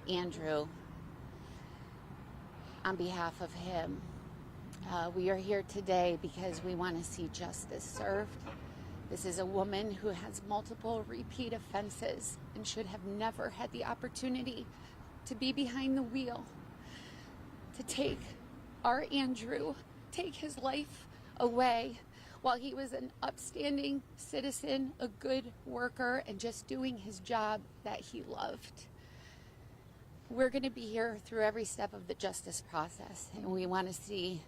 Andrew, on behalf of him, we are here today because we want to see justice served. This is a woman who has multiple repeat offenses and should have never had the opportunity to be behind the wheel, to take our Andrew, take his life away while he was an upstanding citizen, a good worker, and just doing his job that he loved. We're going to be here through every step of the justice process, and we want to see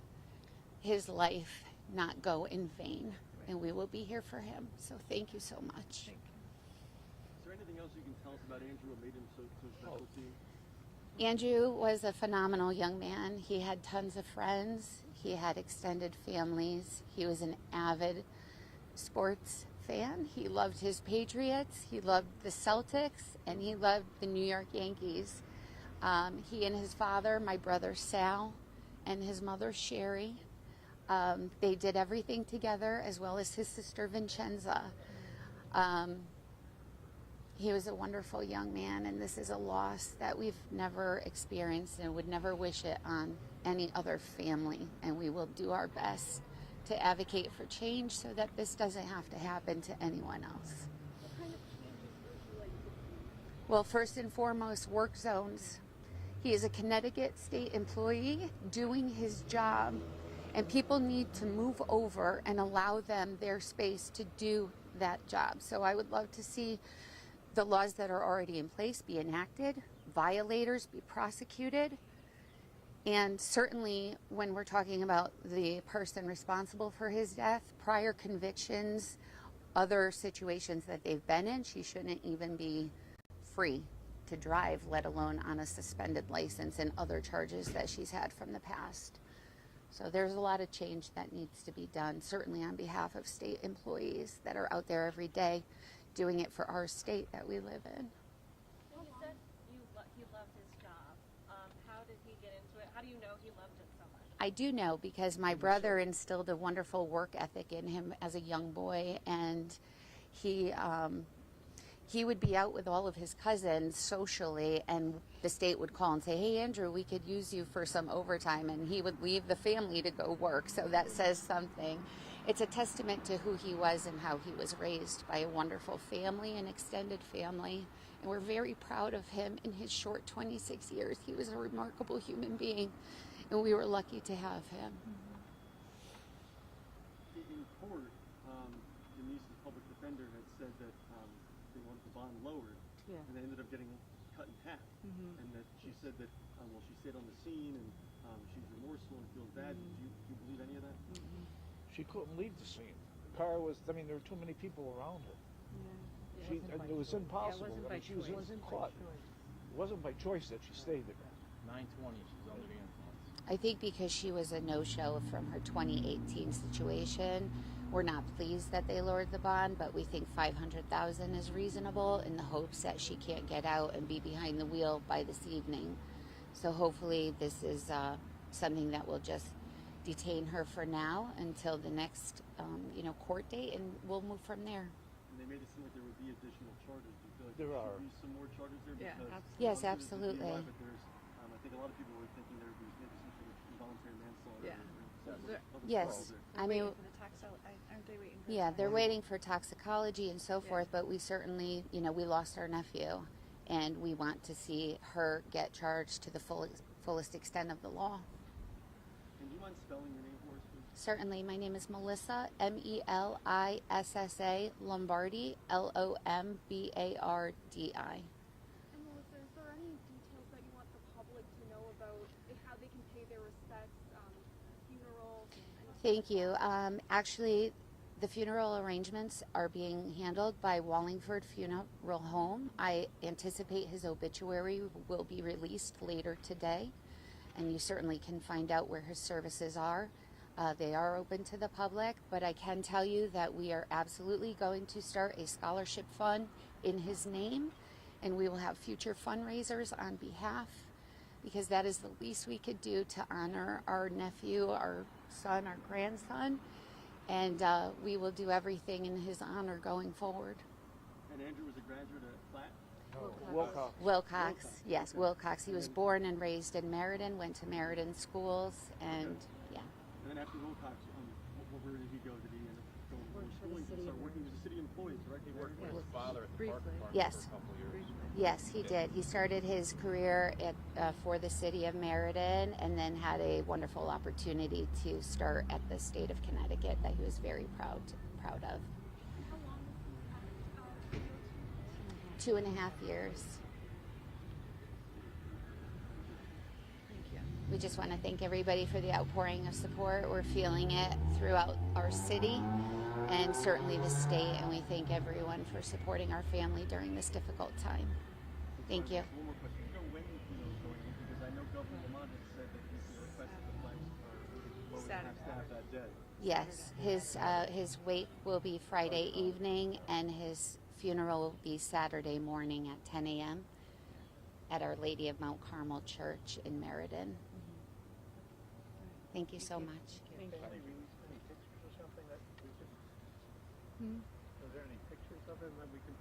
his life not go in vain, and we will be here for him. So thank you so much. Thank you. Is there anything else you can tell us about Andrew what made him so special to you? Andrew was a phenomenal young man. He had tons of friends. He had extended families. He was an avid sports fan. He loved his Patriots. He loved the Celtics, and he loved the New York Yankees. He and his father, my brother Sal, and his mother Sherry, they did everything together, as well as his sister Vincenza. He was a wonderful young man, and this is a loss that we've never experienced and would never wish it on any other family. And we will do our best to advocate for change so that this doesn't have to happen to anyone else. What kind of changes would you like to see? Well, first and foremost, work zones. He is a Connecticut state employee doing his job, and people need to move over and allow them their space to do that job. So I would love to see the laws that are already in place be enacted, violators be prosecuted, and certainly when we're talking about the person responsible for his death, prior convictions, other situations that they've been in, she shouldn't even be free to drive, let alone on a suspended license and other charges that she's had from the past. So there's a lot of change that needs to be done, certainly on behalf of state employees that are out there every day doing it for our state that we live in. You said he loved his job. How did he get into it? How do you know he loved it so much? I do know because my brother instilled a wonderful work ethic in him as a young boy, and he would be out with all of his cousins socially, and the state would call and say, "Hey, Andrew, we could use you for some overtime," and he would leave the family to go work. So that says something. It's a testament to who he was and how he was raised by a wonderful family, an extended family, and we're very proud of him in his short 26 years. He was a remarkable human being, and we were lucky to have him. In court, Denise's public defender had said that they wanted the bond lowered, and they ended up getting cut in half. And that she said that, she stayed on the scene and she's remorseful and feels bad. Do you believe any of that? She couldn't leave the scene. The car was, there were too many people around her. It was impossible. She was caught. It wasn't by choice that she stayed there. 9:20, she's under the influence. I think because she was a no-show from her 2018 situation, we're not pleased that they lowered the bond, but we think $500,000 is reasonable in the hopes that she can't get out and be behind the wheel by this evening. So hopefully this is something that will just detain her for now until the next court date, and we'll move from there. And they made it seem like there would be additional charges. Do you feel like There there are. should be some more charges there? Yeah, Because absolutely. Yes, obviously absolutely. there's DUI, but there's, I think a lot of people were thinking there would be maybe some sort of involuntary manslaughter. Yes, I mean, Waiting for the tax out. Aren't they waiting for yeah, the they're waiting for toxicology and so forth, but we certainly, we lost our nephew, and we want to see her get charged to the fullest extent of the law. And do you mind spelling your name for us, please? Certainly. My name is Melissa, Melissa, Lombardi, Lombardi. And Melissa, is there any details that you want the public to know about how they can pay their respects, funerals? Thank you. Actually, the funeral arrangements are being handled by Wallingford Funeral Home. I anticipate his obituary will be released later today, and you certainly can find out where his services are. They are open to the public, but I can tell you that we are absolutely going to start a scholarship fund in his name, and we will have future fundraisers on behalf, because that is the least we could do to honor our nephew, our son, our grandson, and we will do everything in his honor going forward. And Andrew was a graduate at Platt? Wilcox, yes, Wilcox. He was born and raised in Meriden, went to Meriden schools, and yeah. And then after Wilcox, where did he go? Did he end up going to schooling and start working as a city employee, correct? He worked with his father at the park department Yes. for a couple of years. Yes, he did. He started his career for the city of Meriden, and then had a wonderful opportunity to start at the state of Connecticut that he was very proud of. How long was he at 2.5 years. Thank you. We just want to thank everybody for the outpouring of support. We're feeling it throughout our city and certainly the state, and we thank everyone for supporting our family during this difficult time. Thank you. One more question. Do you know when is going in? Because I know Governor Lamont had said that he requested the flags are lowered half staff that day. Yes, his wake will be Friday evening, and his funeral will be Saturday morning at 10 a.m. at Our Lady of Mount Carmel Church in Meriden. Thank you so much. Thank you. They released any pictures or something that we could? Was there any pictures of him that we could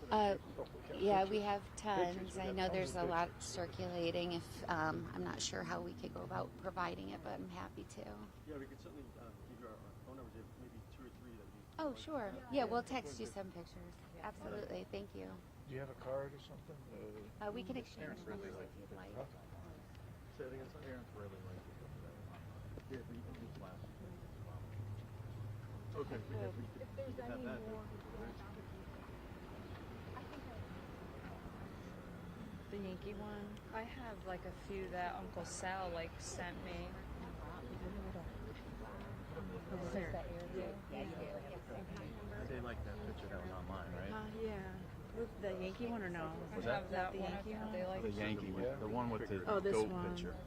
put on Facebook? Yeah, we have tons. Pictures, we I have know tons there's of a lot circulating. If I'm not sure how we could go about providing it, but I'm happy to. Yeah, we could certainly give you our phone numbers. If maybe 2 or 3 that you. Oh, sure. Yeah, we'll text you some pictures. Absolutely. Thank you. Do you have a card or something? We can exchange Parents really numbers like if you'd like. Say it again, son. Parents really like to go to that. Yeah, we can These last few days as well. Okay, we could If there's have any that. more, I think The Yankee one. I have like a few that Uncle Sal like sent me. They like that picture that was online, right? Yeah. The Yankee one or no? Was I that? have that one. The Yankee one. The Yankee, Yeah. the one with the Oh, this goat one. picture.